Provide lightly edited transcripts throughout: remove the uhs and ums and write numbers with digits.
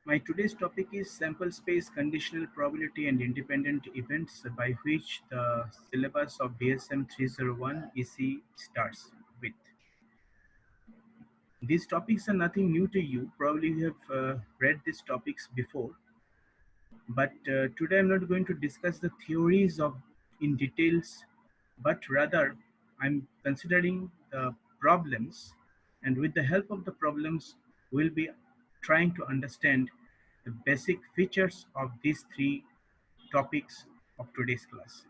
My today's topic is sample space, conditional probability and independent events by which the syllabus of BSM301 ECE starts with. These topics are nothing new to you. Probably you have read these topics before, but today I'm not going to discuss the theories of in details, but rather I'm considering the problems, and with the help of the problems, we'll be trying to understand the basic features of these three topics of today's class.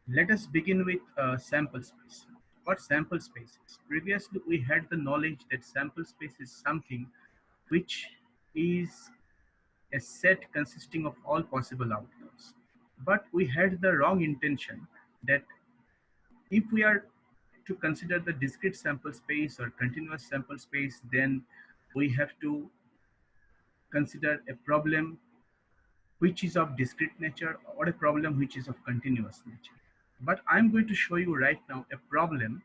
Let us begin with sample space. What sample space is? Previously, we had the knowledge that sample space is something which is a set consisting of all possible outcomes. But we had the wrong intention that if we are to consider the discrete sample space or continuous sample space, then we have to consider a problem which is of discrete nature or a problem which is of continuous nature. But I'm going to show you right now a problem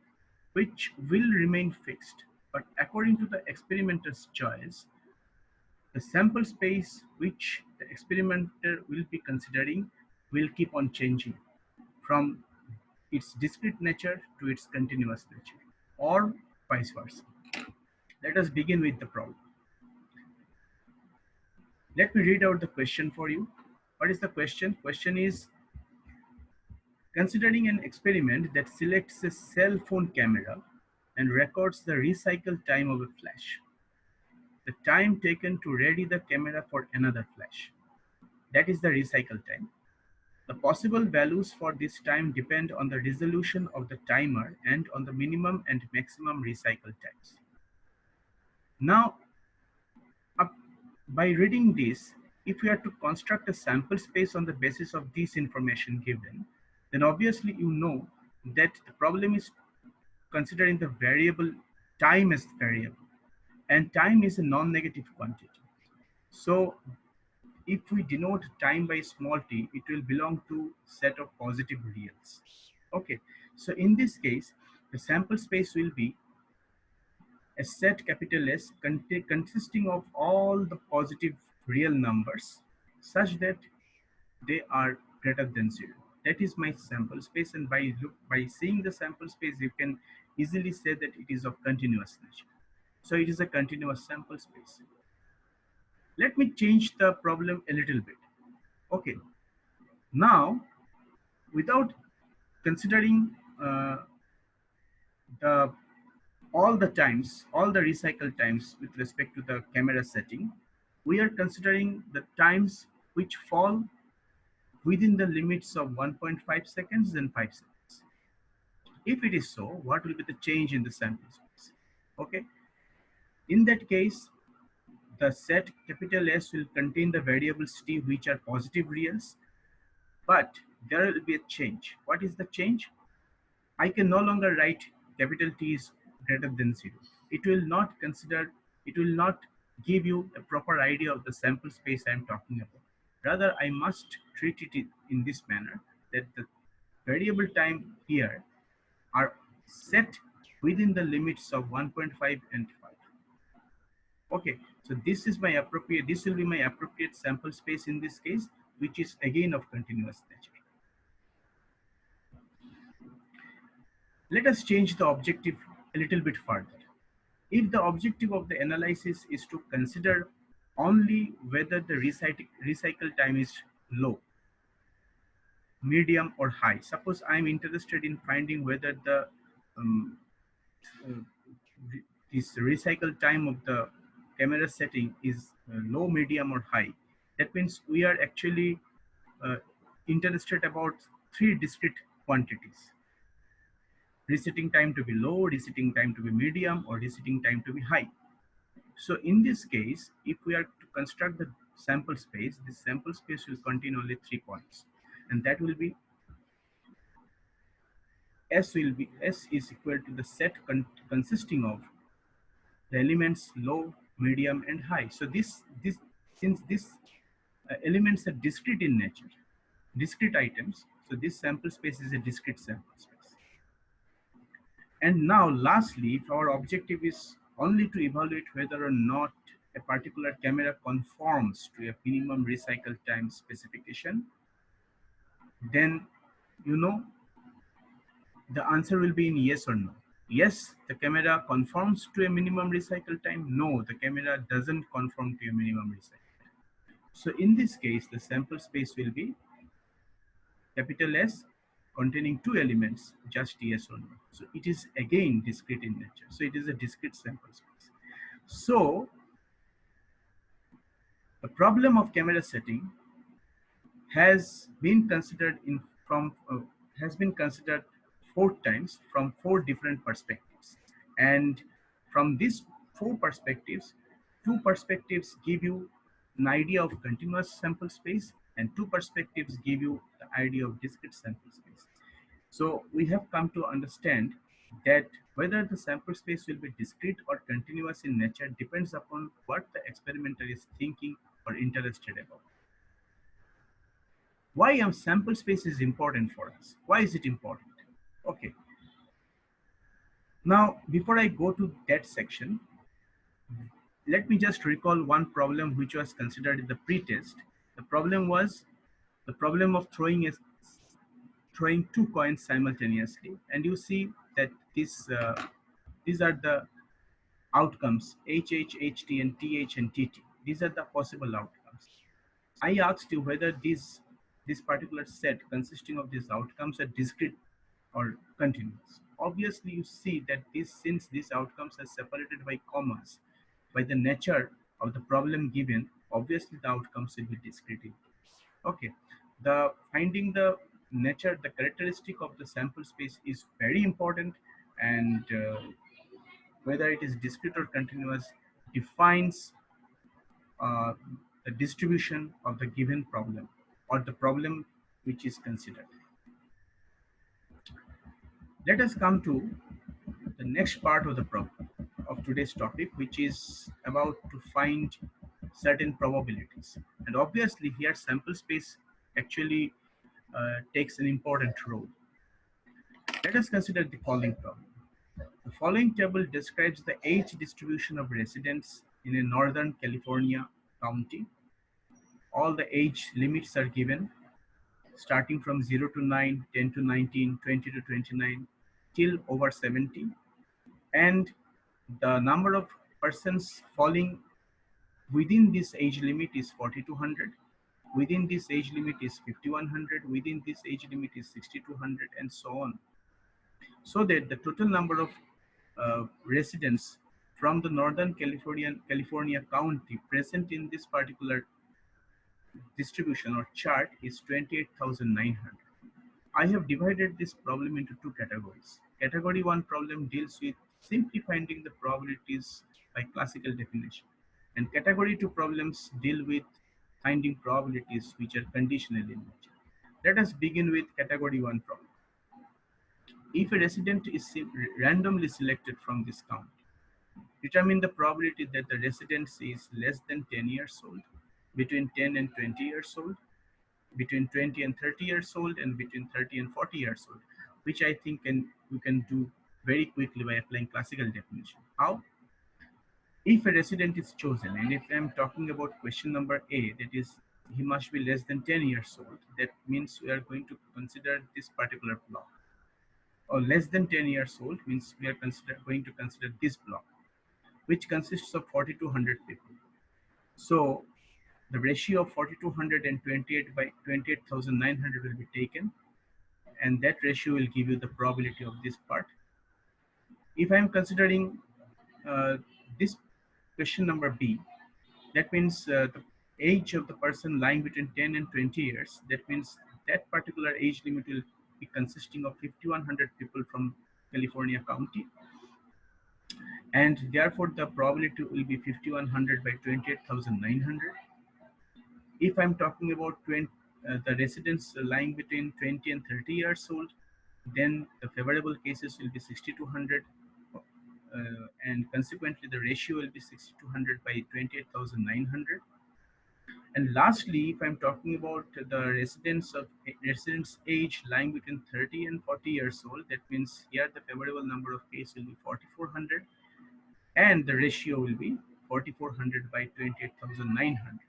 which will remain fixed, but according to the experimenter's choice, the sample space which the experimenter will be considering will keep on changing from its discrete nature to its continuous nature, or vice versa. Let us begin with the problem. Let me read out the question for you. What is the question? Question is, considering an experiment that selects a cell phone camera and records the recycle time of a flash, the time taken to ready the camera for another flash, that is the recycle time. The possible values for this time depend on the resolution of the timer and on the minimum and maximum recycle times. Now, up, by reading this, if we are to construct a sample space on the basis of this information given, then obviously you know that the problem is considering the variable time as variable, and time is a non-negative quantity. So if we denote time by small t, it will belong to set of positive reals. Okay, so in this case, the sample space will be a set capital S consisting of all the positive real numbers such that they are greater than zero. That is my sample space, and by seeing the sample space, you can easily say that it is of continuous nature. So it is a continuous sample space. Let me change the problem a little bit. Okay, now without considering the all the times, all the recycle times with respect to the camera setting, we are considering the times which fall within the limits of 1.5 seconds and 5 seconds. If it is so, what will be the change in the sample space? Okay, in that case, the set capital S will contain the variables t which are positive reals, but there will be a change. What is the change? I can no longer write capital T is greater than zero. It will not consider, it will not give you a proper idea of the sample space I am talking about. Rather, I must treat it in this manner that the variable time here are set within the limits of 1.5 and 5. Okay, so this will be my appropriate sample space in this case, which is again of continuous nature. Let us change the objective a little bit further. If the objective of the analysis is to consider only whether the recycle time is low, medium or high. Suppose I'm interested in finding whether the um, uh, this recycle time of the camera setting is low, medium or high. That means we are actually uh, interested about three discrete quantities: resetting time to be low, resetting time to be medium, or resetting time to be high. So in this case, if we are to construct the sample space, this sample space will contain only 3 points, and that will be S is equal to the set consisting of the elements low, medium, and high. So this since these elements are discrete in nature, discrete items, so this sample space is a discrete sample space. And now, lastly, if our objective is only to evaluate whether or not a particular camera conforms to a minimum recycle time specification, then you know the answer will be in yes or no. Yes, the camera conforms to a minimum recycle time. No, the camera doesn't conform to a minimum recycle. So in this case, the sample space will be capital S containing two elements, just yes or no. So it is again discrete in nature. So it is a discrete sample space. So the problem of camera setting has been considered in from has been considered four times from four different perspectives, and from these four perspectives, two perspectives give you an idea of continuous sample space and two perspectives give you the idea of discrete sample space. So we have come to understand that whether the sample space will be discrete or continuous in nature depends upon what the experimenter is thinking or interested about. Why sample space is important for us? Why is it important? Okay, now before I go to that section, let me just recall one problem which was considered in the pre-test. The problem was the problem of throwing two coins simultaneously, and you see that these are the outcomes H H H T and TH and TT. These are the possible outcomes. I asked you whether this particular set consisting of these outcomes are discrete or continuous. Obviously, you see that since these outcomes are separated by commas, by the nature of the problem given, obviously the outcomes will be discrete. Okay, the finding the nature, the characteristic of the sample space is very important, and whether it is discrete or continuous defines uh, the distribution of the given problem or the problem which is considered. Let us come to the next part of the problem of today's topic, which is about to find certain probabilities. And obviously here sample space actually takes an important role. Let us consider the following problem. The following table describes the age distribution of residents in a Northern California county. All the age limits are given starting from 0 to 9, 10 to 19, 20 to 29, till over 70. And the number of persons falling within this age limit is 4200. Within this age limit is 5100. Within this age limit is 6200, and so on. So that the total number of residents from the Northern California county present in this particular distribution or chart is 28,900. I have divided this problem into two categories. Category 1 problem deals with simply finding the probabilities by classical definition, and category 2 problems deal with finding probabilities which are conditional in nature. Let us begin with category 1 problem. If a resident is randomly selected from this count, determine the probability that the resident is less than 10 years old, between 10 and 20 years old, between 20 and 30 years old, and between 30 and 40 years old, which I think we can do very quickly by applying classical definition. How? If a resident is chosen, and if I'm talking about question number A, that is, he must be less than 10 years old, that means we are going to consider this particular block. Or less than 10 years old means we are going to consider this block, which consists of 4,200 people. So the ratio of 4,200 and 28 by 28,900 will be taken, and that ratio will give you the probability of this part. If I am considering this question number B, that means the age of the person lying between 10 and 20 years, that means that particular age limit will be consisting of 5,100 people from California county, and therefore the probability will be 5,100 by 28,900. If I'm talking about the residents lying between 20 and 30 years old, then the favorable cases will be 6,200, and consequently the ratio will be 6,200 by 28,900. And lastly, if I'm talking about the residents age lying between 30 and 40 years old, that means here the favorable number of cases will be 4,400, and the ratio will be 4400 by 28,900.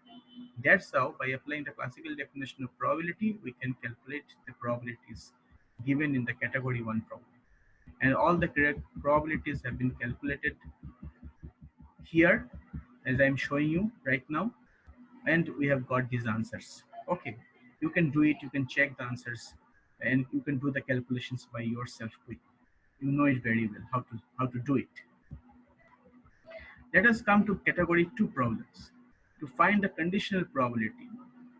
That's how, by applying the classical definition of probability, we can calculate the probabilities given in the category 1 problem. And all the correct probabilities have been calculated here, as I'm showing you right now, and we have got these answers. Okay, you can do it, you can check the answers, and you can do the calculations by yourself quick. You know it very well how to do it. Let us come to category 2 problems. To find the conditional probability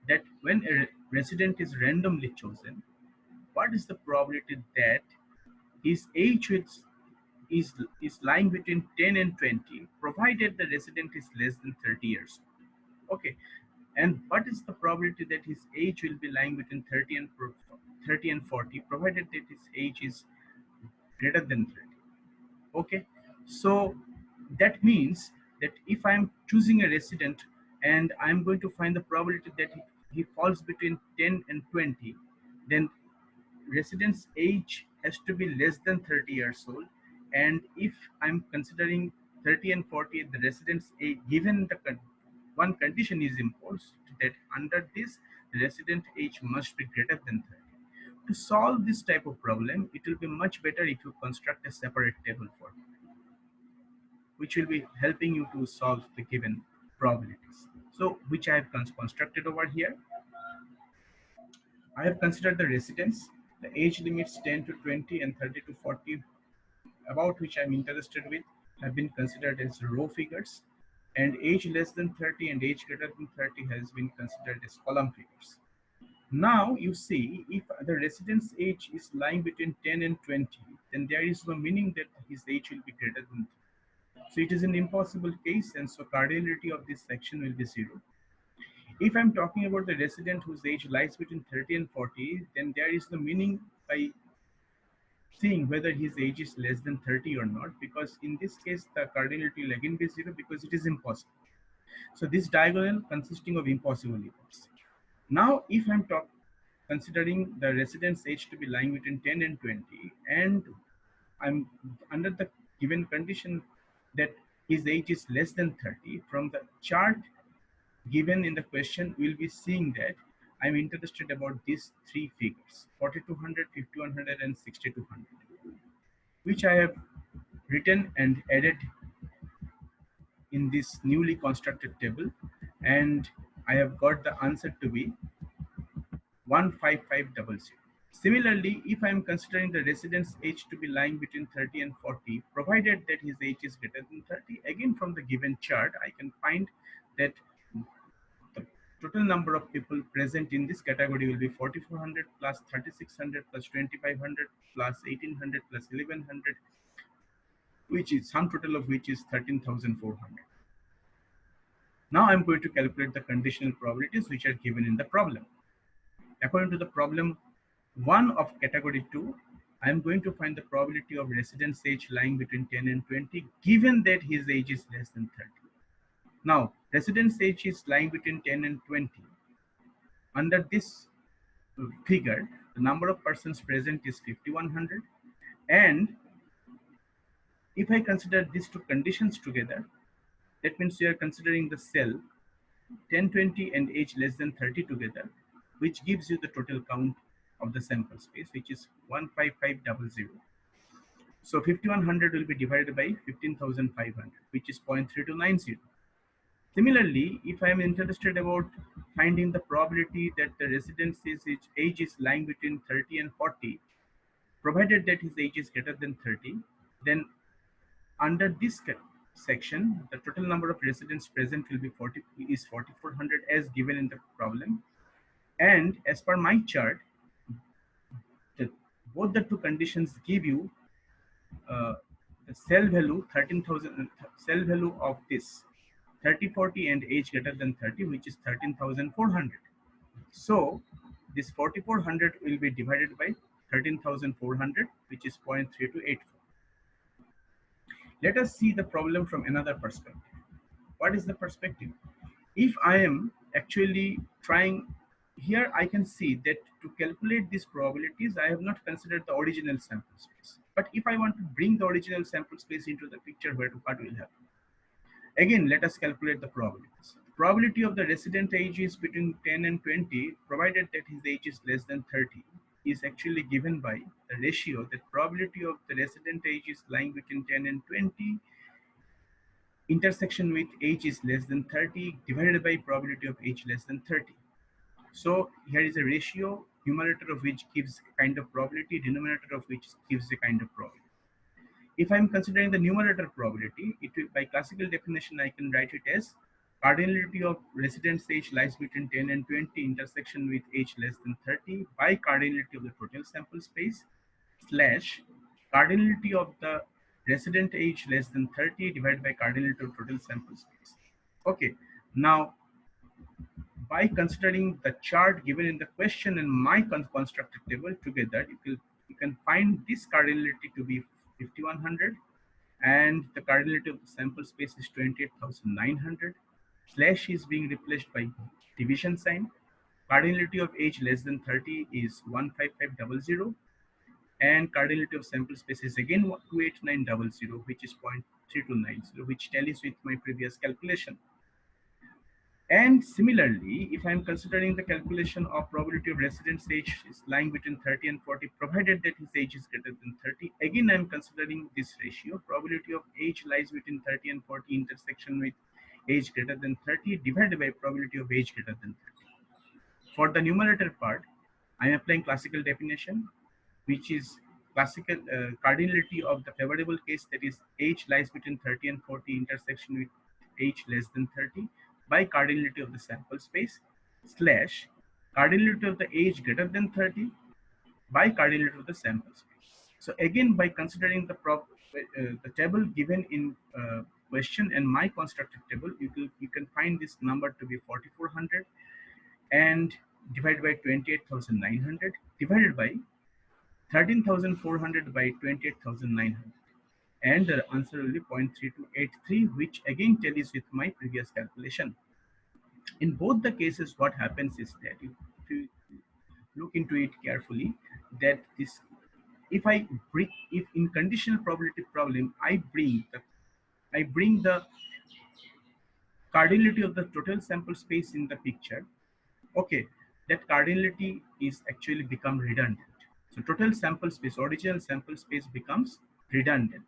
that when a resident is randomly chosen, what is the probability that his age is, is lying between 10 and 20, provided the resident is less than 30 years old? Okay, and what is the probability that his age will be lying between 30 and 40, provided that his age is greater than 30? Okay, so that means that if I'm choosing a resident and I'm going to find the probability that he falls between 10 and 20, then resident's age has to be less than 30 years old. And if I'm considering 30 and 40, the resident's age, given the one condition is imposed, that under this, the resident age must be greater than 30. To solve this type of problem, it will be much better if you construct a separate table for it, which will be helping you to solve the given probabilities. So, which I have constructed over here. I have considered the residence, the age limits 10 to 20 and 30 to 40, about which I am interested with, have been considered as row figures, and age less than 30 and age greater than 30 has been considered as column figures. Now you see, if the resident's age is lying between 10 and 20, then there is no meaning that his age will be greater than 30. So it is an impossible case, and so cardinality of this section will be 0. If I'm talking about the resident whose age lies between 30 and 40, then there is no meaning by seeing whether his age is less than 30 or not, because in this case the cardinality will again be 0 because it is impossible. So this diagonal consisting of impossible events. Now if I'm considering the resident's age to be lying between 10 and 20, and I'm under the given condition that his age is less than 30, from the chart given in the question, we'll be seeing that I'm interested about these three figures, 4200, 5100 and 6200, which I have written and added in this newly constructed table, and I have got the answer to be 15500. Similarly, if I am considering the resident's age to be lying between 30 and 40, provided that his age is greater than 30, again from the given chart, I can find that the total number of people present in this category will be 4400 plus 3600 plus 2500 plus 1800 plus 1100, which is sum total of which is 13,400. Now I'm going to calculate the conditional probabilities which are given in the problem. According to the problem 1 of category 2, I am going to find the probability of resident's age lying between 10 and 20, given that his age is less than 30. Now, resident's age is lying between 10 and 20. Under this figure, the number of persons present is 5100, and if I consider these two conditions together, that means we are considering the cell 10, 20 and age less than 30 together, which gives you the total count of the sample space, which is 15500. So 5100 will be divided by 15,500, which is 0.3290. Similarly, if I am interested about finding the probability that the resident's age is lying between 30 and 40, provided that his age is greater than 30, then under this section, the total number of residents present will be 4400 as given in the problem. And as per my chart, both the two conditions give you the cell value 13,000, cell value of this 30, 40 and age greater than 30, which is 13,400. So this 4400 will be divided by 13,400, which is 0.3284. Let us see the problem from another perspective. What is the perspective? If I am actually trying, here I can see that to calculate these probabilities, I have not considered the original sample space. But if I want to bring the original sample space into the picture, what will happen? Again, let us calculate the probabilities. The probability of the resident age is between 10 and 20, provided that his age is less than 30, is actually given by the ratio that probability of the resident age is lying between 10 and 20 intersection with age is less than 30 divided by probability of age less than 30. So here is a ratio, numerator of which gives a kind of probability, denominator of which gives a kind of probability. If I'm considering the numerator probability, it will, by classical definition, I can write it as cardinality of residence age lies between 10 and 20 intersection with age less than 30 by cardinality of the total sample space slash cardinality of the resident age less than 30 divided by cardinality of total sample space. Okay, now by considering the chart given in the question and my constructed table together, you can find this cardinality to be 5100 and the cardinality of the sample space is 28,900. Slash is being replaced by division sign. Cardinality of age less than 30 is 15500 and cardinality of sample space is again 28900, which is 0.3290, which tallies with my previous calculation. And similarly, if I'm considering the calculation of probability of residence age is lying between 30 and 40, provided that his age is greater than 30, again I'm considering this ratio, probability of age lies between 30 and 40 intersection with age greater than 30 divided by probability of age greater than 30. For the numerator part, I'm applying classical definition, which is classical cardinality of the favorable case, that is age lies between 30 and 40 intersection with age less than 30 by cardinality of the sample space slash cardinality of the age greater than 30 by cardinality of the sample space. So again, by considering the table given in question and my constructed table, you can find this number to be 4400 and divided by 28,900 divided by 13,400 by 28,900, and the answer will be 0.3283, which again tallies with my previous calculation. In both the cases, what happens is that if you look into it carefully, that this, if in conditional probability problem I bring the cardinality of the total sample space in the picture, okay, that cardinality is actually become redundant. So total sample space, original sample space becomes redundant.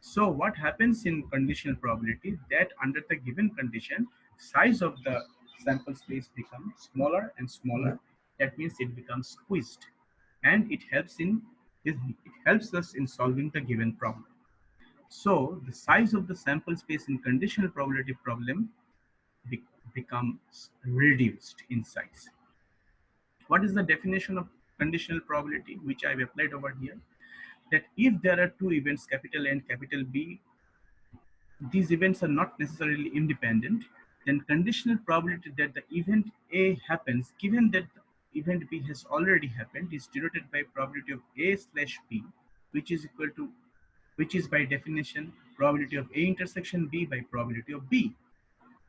So what happens in conditional probability, that under the given condition, size of the sample space becomes smaller and smaller. That means it becomes squeezed, and it helps us in solving the given problem. So the size of the sample space in conditional probability problem be, becomes reduced in size. What is the definition of conditional probability, which I've applied over here? That if there are two events, capital A and capital B, these events are not necessarily independent, then conditional probability that the event A happens, given that the event B has already happened, is denoted by probability of A slash B, which is equal to, which is by definition probability of A intersection B by probability of B.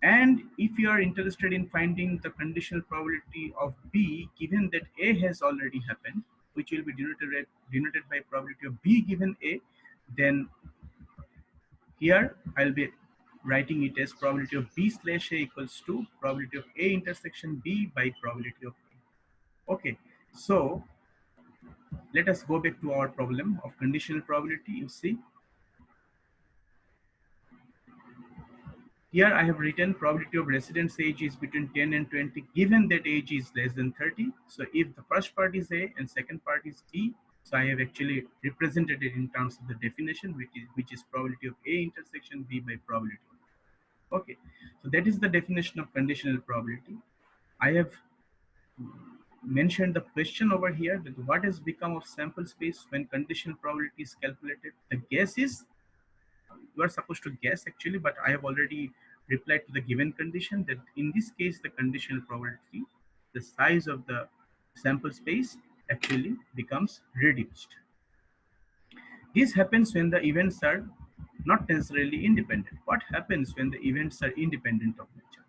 And if you are interested in finding the conditional probability of B given that A has already happened, which will be denoted by probability of B given A, then here I'll be writing it as probability of B slash A equals to probability of A intersection B by probability of A. Okay, so let us go back to our problem of conditional probability. You see, here I have written probability of residence age is between 10 and 20 given that age is less than 30. So if the first part is A and second part is B, so I have actually represented it in terms of the definition, which is probability of A intersection B by probability. Okay, so that is the definition of conditional probability. I have mentioned the question over here, that what has become of sample space when conditional probability is calculated. The guess is, you are supposed to guess actually, but I have already replied to the given condition that in this case the conditional probability, the size of the sample space actually becomes reduced. This happens when the events are not necessarily independent. What happens when the events are independent of nature?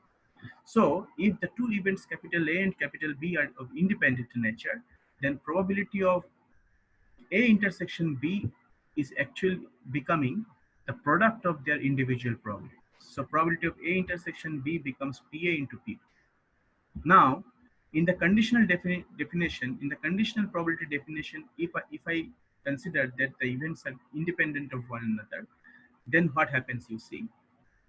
So if the two events capital A and capital B are of independent nature, then probability of A intersection B is actually becoming the product of their individual probability. So probability of A intersection B becomes PA into P. Now, in the conditional definition, in the conditional probability definition, if I consider that the events are independent of one another, then what happens, you see?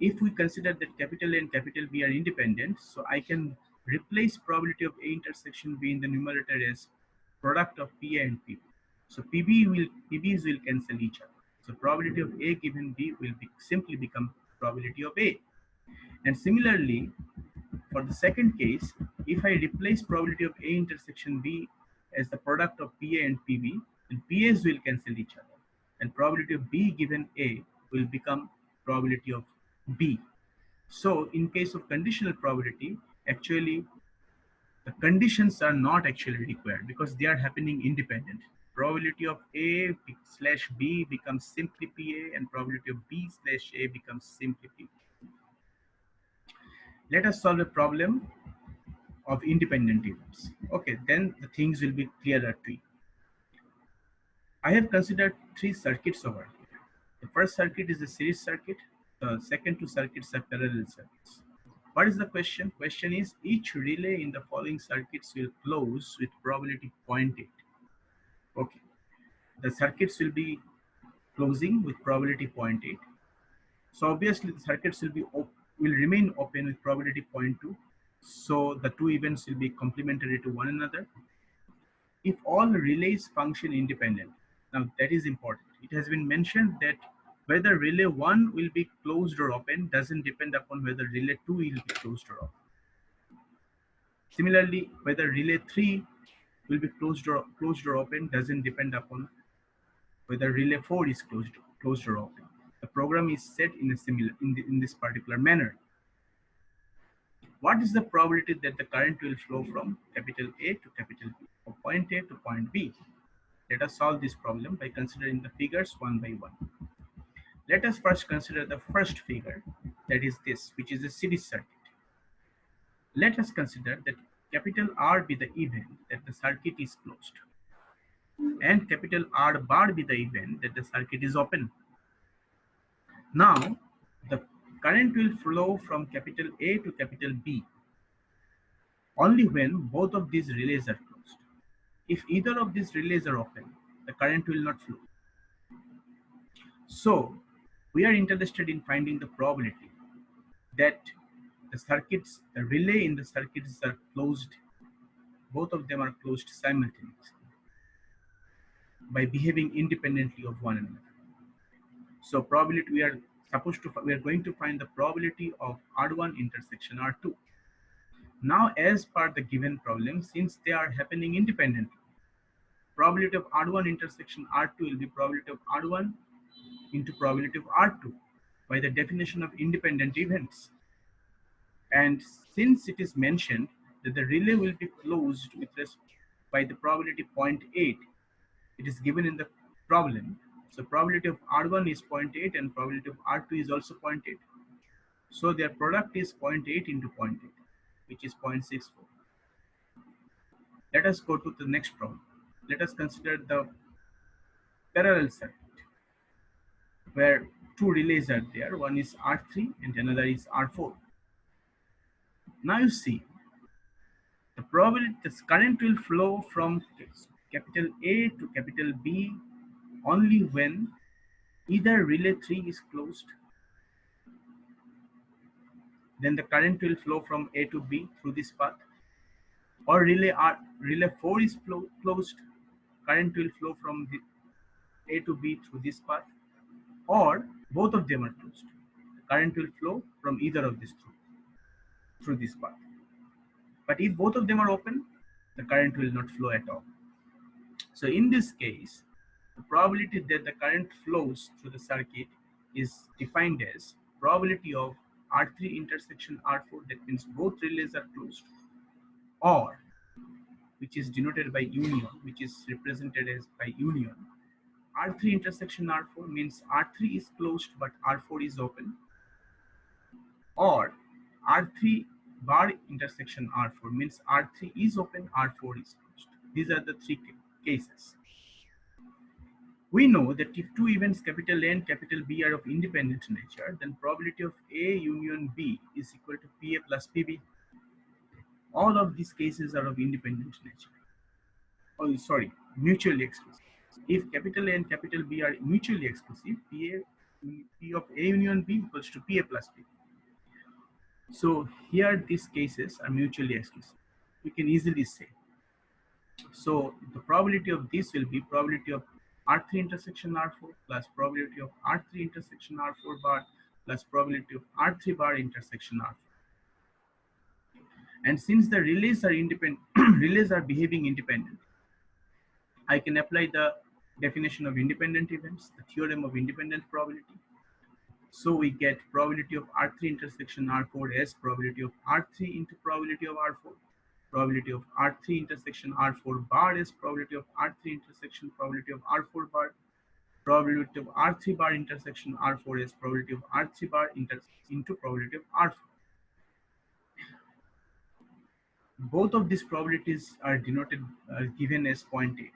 If we consider that capital A and capital B are independent, so I can replace probability of A intersection B in the numerator as product of PA and PB. So PBs will cancel each other. So probability of A given B will simply become probability of A. And similarly, for the second case, if I replace probability of A intersection B as the product of PA and PB, then PAs will cancel each other. And probability of B given A will become probability of B. So in case of conditional probability, actually the conditions are not actually required because they are happening independent. Probability of A slash B becomes simply PA and probability of B slash A becomes simply P. Let us solve a problem of independent events. Okay, then the things will be clearer to you. I have considered three circuits over here. The first circuit is a series circuit. The second two circuits are parallel circuits. What is the question? Question is each relay in the following circuits will close with probability 0.8. Okay, the circuits will be closing with probability 0.8. So obviously the circuits will remain open with probability 0.2. So the two events will be complementary to one another. If all relays function independent, now that is important. It has been mentioned that whether relay 1 will be closed or open doesn't depend upon whether relay 2 will be closed or open. Similarly, whether relay 3 will be closed or open doesn't depend upon whether relay 4 is closed or open. The program is set in this particular manner. What is the probability that the current will flow from capital A to capital B, or point A to point B? Let us solve this problem by considering the figures one by one. Let us first consider the first figure, that is this, which is a series circuit. Let us consider that capital R be the event that the circuit is closed, and capital R bar be the event that the circuit is open. Now, the current will flow from capital A to capital B only when both of these relays are closed. If either of these relays are open, the current will not flow. So, we are interested in finding the probability that the relay in the circuits are closed, both of them are closed simultaneously by behaving independently of one another. So probability we are going to find the probability of R1 intersection R2. Now, as per the given problem, since they are happening independently, probability of R1 intersection R2 will be probability of R1 into probability of R2 by the definition of independent events. And since it is mentioned that the relay will be closed by the probability 0.8, it is given in the problem. So probability of R1 is 0.8 and probability of R2 is also 0.8. So their product is 0.8 into 0.8, which is 0.64. Let us go to the next problem. Let us consider the parallel circuit where two relays are there. One is R3 and another is R4. Now you see, the probability this current will flow from capital A to capital B only when either relay 3 is closed, then the current will flow from A to B through this path, or relay 4 is closed, current will flow from A to B through this path, or both of them are closed. The current will flow from either of these through this path. But if both of them are open, the current will not flow at all. So in this case, the probability that the current flows through the circuit is defined as probability of R3 intersection R4, that means both relays are closed, or which is denoted by union, which is represented as by union. R3 intersection R4 means R3 is closed but R4 is open, or R3 bar intersection R4 means R3 is open, R4 is closed. These are the three cases. We know that if two events capital A and capital B are of independent nature, then probability of A union B is equal to PA plus PB. All of these cases are of independent nature. Oh, sorry, mutually exclusive. If capital A and capital B are mutually exclusive, P of A union B equals to PA plus P. So here these cases are mutually exclusive. We can easily say. So the probability of this will be probability of R3 intersection R4 plus probability of R3 intersection R4 bar plus probability of R3 bar intersection R4. And since the relays are independent, relays are behaving independent, I can apply the definition of independent events, the theorem of independent probability. So we get probability of R3 intersection R4 as probability of R3 into probability of R4. Probability of R3 intersection R4 bar is probability of R3 intersection probability of R4 bar. Probability of R3 bar intersection R4 is probability of R3 bar into probability of R4. Both of these probabilities are denoted given as 0.8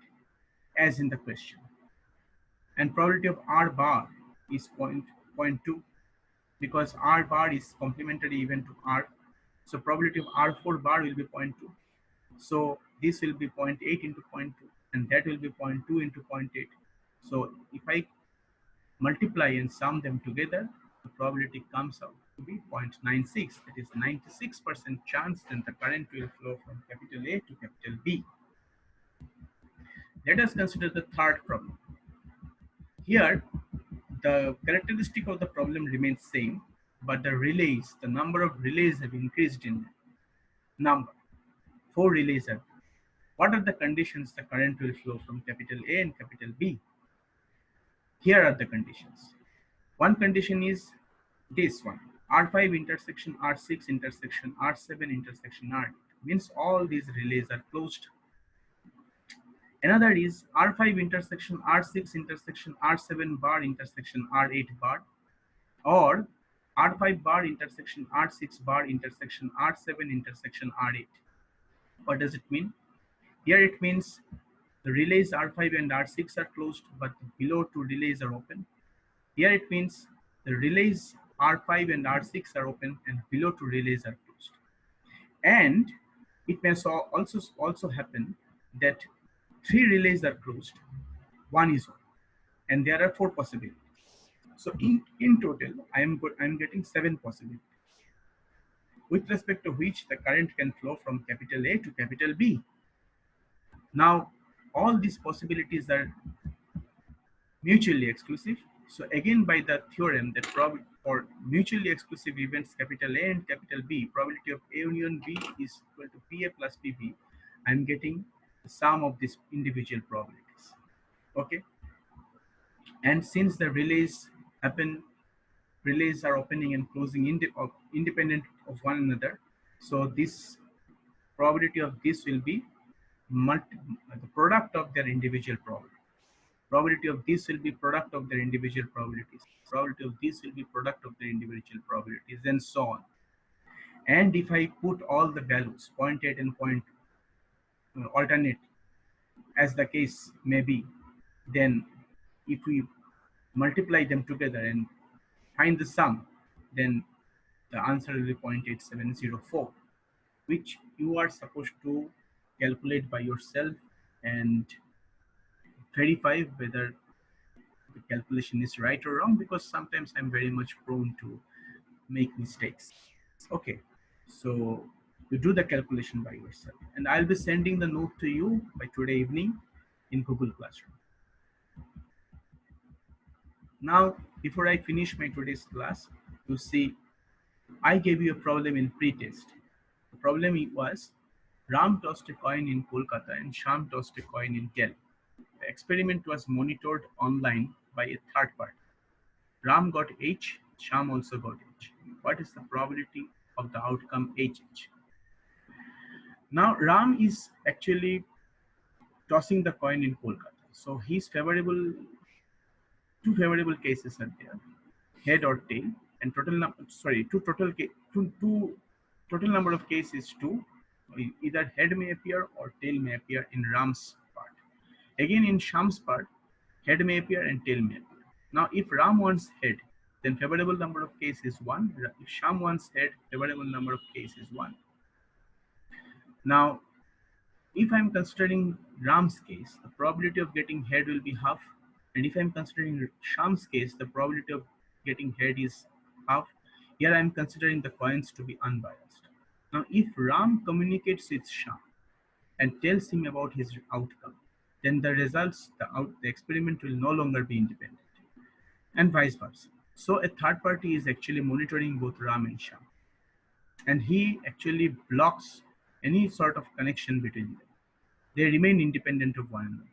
as in the question. And probability of R bar is 0.2 because R bar is complementary event to R. So probability of R4 bar will be 0.2. So this will be 0.8 into 0.2 and that will be 0.2 into 0.8. So if I multiply and sum them together, the probability comes out to be 0.96. That is 96% chance that the current will flow from capital A to capital B. Let us consider the third problem. Here, the characteristic of the problem remains same, but the relays, the number of relays have increased in number. 4 relays are. What are the conditions the current will flow from capital A and capital B? Here are the conditions. One condition is this one, R5 intersection R6 intersection R7 intersection R8, means all these relays are closed. Another is R5 intersection R6 intersection R7 bar intersection R8 bar, or R5 bar intersection R6 bar intersection R7 intersection R8. What does it mean? Here it means the relays R5 and R6 are closed, but below two relays are open. Here it means the relays R5 and R6 are open and below two relays are closed. And it may also happen that three relays are closed, one is open, and there are 4 possibilities. So in total, I'm getting 7 possibilities, with respect to which the current can flow from capital A to capital B. Now, all these possibilities are mutually exclusive. So again, by the theorem that for mutually exclusive events capital A and capital B, probability of A union B is equal to PA plus PB. I'm getting the sum of these individual probabilities. Okay. And since the relays are opening and closing independent of one another, so this probability of this will be the product of their individual probability. Probability of this will be product of their individual probabilities. Probability of this will be product of their individual probabilities, and so on. And if I put all the values 0.8 and alternate as the case may be, then if we multiply them together and find the sum, then the answer will be 0.8704, which you are supposed to calculate by yourself and verify whether the calculation is right or wrong, because sometimes I'm very much prone to make mistakes. Okay, so you do the calculation by yourself, and I'll be sending the note to you by today evening in Google Classroom. Now, before I finish my today's class, you see, I gave you a problem in pre-test. The problem was Ram tossed a coin in Kolkata and Sham tossed a coin in Delhi. The experiment was monitored online by a third party. Ram got H, Sham also got H. What is the probability of the outcome HH? Now, Ram is actually tossing the coin in Kolkata. So his two favorable cases are there, head or tail, and total number of cases is 2. Either head may appear or tail may appear in Ram's part. Again, in Sham's part, Head may appear and tail may appear. Now, if Ram wants head, then favorable number of case is 1. If Sham wants head, favorable number of case is 1. Now, if I'm considering Ram's case, the probability of getting head will be half. And if I'm considering Sham's case, the probability of getting head is half. Here I'm considering the coins to be unbiased. Now, if Ram communicates with Sham and tells him about his outcome, then the results, the experiment will no longer be independent, and vice versa. So a third party is actually monitoring both Ram and Sham, and he actually blocks any sort of connection between them. They remain independent of one another.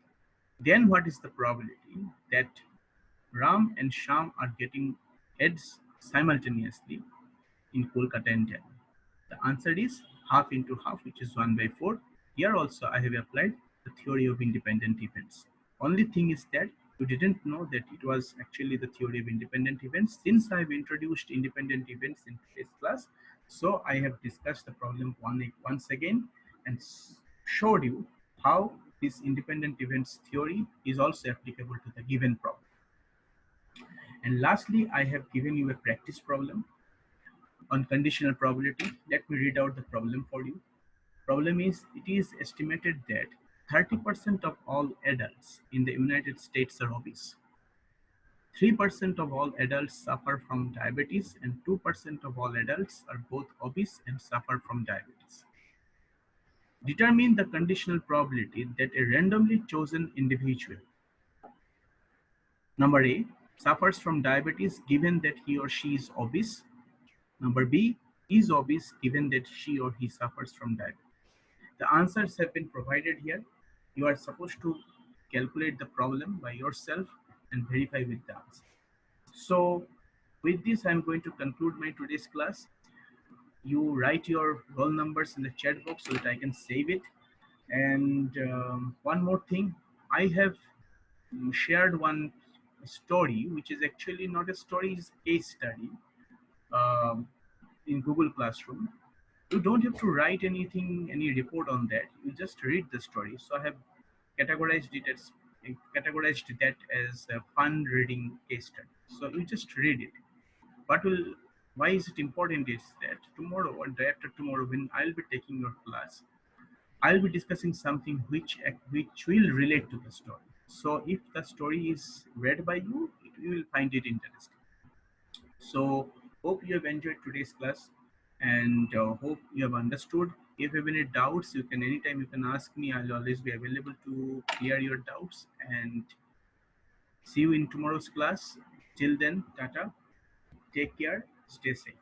Then what is the probability that Ram and Sham are getting heads simultaneously in Kolkata and Delhi? The answer is half into half, which is 1 by 4. Here also I have applied the theory of independent events. Only thing is that you didn't know that it was actually the theory of independent events. Since I have introduced independent events in today's class, so I have discussed the problem once again and showed you how this independent events theory is also applicable to the given problem. And lastly, I have given you a practice problem on conditional probability. Let me read out the problem for you. Problem is, it is estimated that 30% of all adults in the United States are obese. 3% of all adults suffer from diabetes, and 2% of all adults are both obese and suffer from diabetes. Determine the conditional probability that a randomly chosen individual, number A, suffers from diabetes given that he or she is obese. Number B, is obese given that she or he suffers from diabetes. The answers have been provided here. You are supposed to calculate the problem by yourself and verify with the answer. So with this, I'm going to conclude my today's class. You write your roll numbers in the chat box so that I can save it. And one more thing, I have shared one story, which is actually not a story, it's a case study um, in Google Classroom. You don't have to write anything, any report on that. You just read the story. So I have categorized it as categorized that as a fun reading case study. So you just read it. What will Why is it important is that tomorrow or day after tomorrow, when I'll be taking your class, I'll be discussing something which will relate to the story. So if the story is read by you, you will find it interesting. So hope you have enjoyed today's class, and hope you have understood. If you have any doubts, you can anytime you can ask me. I'll always be available to clear your doubts. And see you in tomorrow's class. Till then, Tata. Take care. Stay safe.